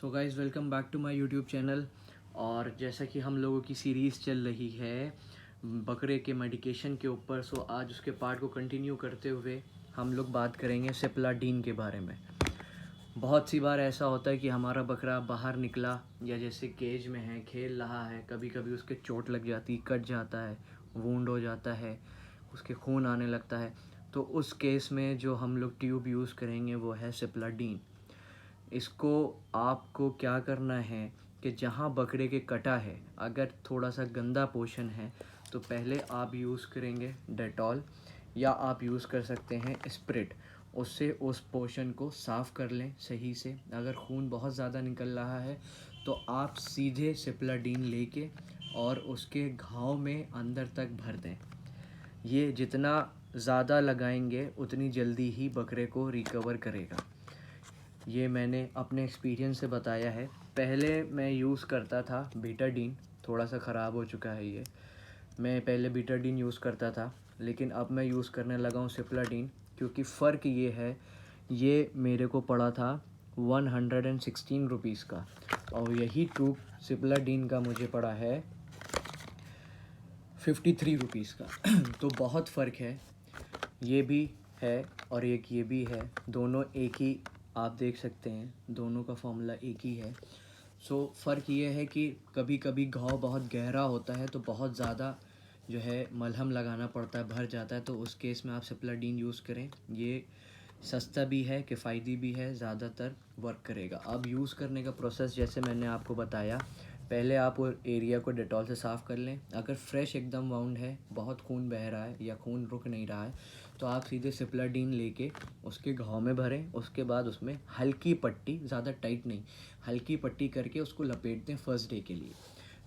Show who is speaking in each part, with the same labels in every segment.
Speaker 1: So guys welcome back to my YouTube channel. और जैसा कि हम लोगों की सीरीज़ चल रही है बकरे के मेडिकेशन के ऊपर, सो आज उसके पार्ट को कंटिन्यू करते हुए हम लोग बात करेंगे सिप्लाडीन के बारे में। बहुत सी बार ऐसा होता है कि हमारा बकरा बाहर निकला या जैसे केज में है, खेल रहा है, कभी कभी उसके चोट लग जाती, कट जाता है, वूंड हो जाता है, उसके खून आने लगता है। तो उस केस में जो हम लोग ट्यूब यूज़ करेंगे वो है सिप्लाडीन। इसको आपको क्या करना है कि जहाँ बकरे के कटा है, अगर थोड़ा सा गंदा पोर्शन है तो पहले आप यूज़ करेंगे डेटॉल, या आप यूज़ कर सकते हैं स्प्रिट। उससे उस पोर्शन को साफ़ कर लें सही से। अगर खून बहुत ज़्यादा निकल रहा है तो आप सीधे सिप्लाडीन लेके और उसके घाव में अंदर तक भर दें। ये जितना ज़्यादा लगाएंगे उतनी जल्दी ही बकरे को रिकवर करेगा। ये मैंने अपने एक्सपीरियंस से बताया है। पहले मैं यूज़ करता था बीटाडीन, थोड़ा सा ख़राब हो चुका है ये। मैं पहले बीटाडीन यूज़ करता था, लेकिन अब मैं यूज़ करने लगा हूँ सिप्लाडीन, क्योंकि फ़र्क ये है, ये मेरे को पड़ा था 116 रुपीज़ का, और यही ट्यूब सिप्लाडीन का मुझे पड़ा है 53 रुपीज़ का। तो बहुत फ़र्क है। ये भी है और एक ये भी है, दोनों एक ही, आप देख सकते हैं दोनों का फॉर्मूला एक ही है। सो फ़र्क ये है कि कभी कभी घाव बहुत गहरा होता है तो बहुत ज़्यादा जो है मलहम लगाना पड़ता है, भर जाता है, तो उस केस में आप सिप्लाडीन यूज़ करें। ये सस्ता भी है, किफ़ायती भी है, ज़्यादातर वर्क करेगा। अब यूज़ करने का प्रोसेस जैसे मैंने आपको बताया, पहले आप वो एरिया को डेटॉल से साफ़ कर लें। अगर फ्रेश एकदम वाउंड है, बहुत खून बह रहा है या खून रुक नहीं रहा है, तो आप सीधे सिप्लाडीन लेके उसके घाव में भरें। उसके बाद उसमें हल्की पट्टी, ज़्यादा टाइट नहीं, हल्की पट्टी करके उसको लपेट दें फर्स्ट डे के लिए।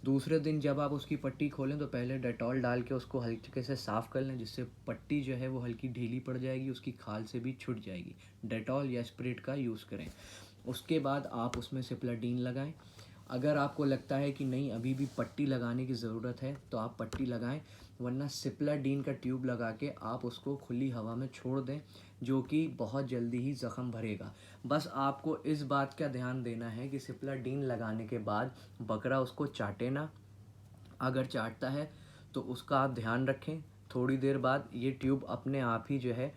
Speaker 1: दूसरे दिन जब आप उसकी पट्टी खोलें तो पहले डेटॉल डाल के उसको हल्के से साफ़ कर लें, जिससे पट्टी जो है वो हल्की ढीली पड़ जाएगी, उसकी खाल से भी छूट जाएगी। डेटॉल या स्प्रिट का यूज़ करें। उसके बाद आप उसमें सिप्लाडीन लगाएं। अगर आपको लगता है कि नहीं अभी भी पट्टी लगाने की ज़रूरत है तो आप पट्टी लगाएं, वरना सिप्लाडीन का ट्यूब लगा के आप उसको खुली हवा में छोड़ दें, जो कि बहुत जल्दी ही ज़ख़म भरेगा। बस आपको इस बात का ध्यान देना है कि सिप्लाडीन लगाने के बाद बकरा उसको चाटे ना। अगर चाटता है तो उसका आप ध्यान रखें। थोड़ी देर बाद ये ट्यूब अपने आप ही जो है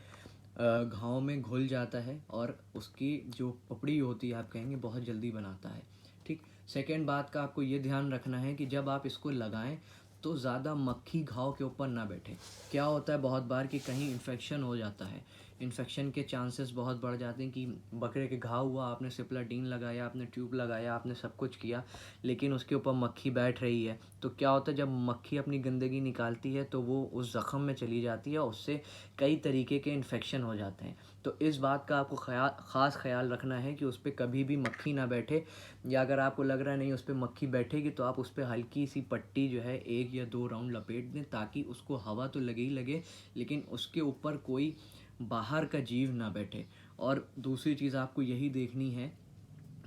Speaker 1: घाव में घुल जाता है और उसकी जो पपड़ी होती है, आप कहेंगे, बहुत जल्दी बनाता है। ठीक। सेकेंड बात का आपको ये ध्यान रखना है कि जब आप इसको लगाएं तो ज़्यादा मक्खी घाव के ऊपर ना बैठे। क्या होता है बहुत बार कि कहीं इन्फेक्शन हो जाता है, इन्फेक्शन के चांसेस बहुत बढ़ जाते हैं कि बकरे के घाव हुआ, आपने सिप्लाडीन लगाया, आपने ट्यूब लगाया, आपने सब कुछ किया, लेकिन उसके ऊपर मक्खी बैठ रही है। तो क्या होता है, जब मक्खी अपनी गंदगी निकालती है तो वो उस ज़ख़म में चली जाती है और उससे कई तरीके के इन्फेक्शन हो जाते हैं। तो इस बात का आपको ख़ास ख्याल रखना है कि उस पर कभी भी मक्खी ना बैठे, या अगर आपको लग रहा है नहीं उस पर मक्खी बैठेगी तो आप उस पर हल्की सी पट्टी जो है 1 या 2 राउंड लपेट दें, ताकि उसको हवा तो लगे ही लगे, लेकिन उसके ऊपर कोई बाहर का जीव ना बैठे। और दूसरी चीज़ आपको यही देखनी है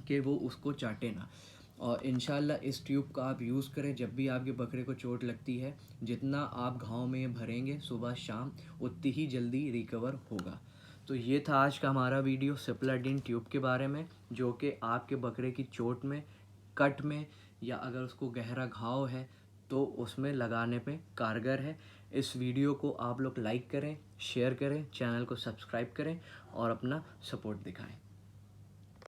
Speaker 1: कि वो उसको चाटे ना। और इंशाल्लाह इस ट्यूब का आप यूज़ करें जब भी आपके बकरे को चोट लगती है। जितना आप घाव में भरेंगे सुबह शाम, उतनी ही जल्दी रिकवर होगा। तो ये था आज का हमारा वीडियो सिप्लाडीन ट्यूब के बारे में, जो कि आपके बकरे की चोट में, कट में, या अगर उसको गहरा घाव है तो उसमें लगाने पे कारगर है। इस वीडियो को आप लोग लाइक करें, शेयर करें, चैनल को सब्सक्राइब करें और अपना सपोर्ट दिखाएं।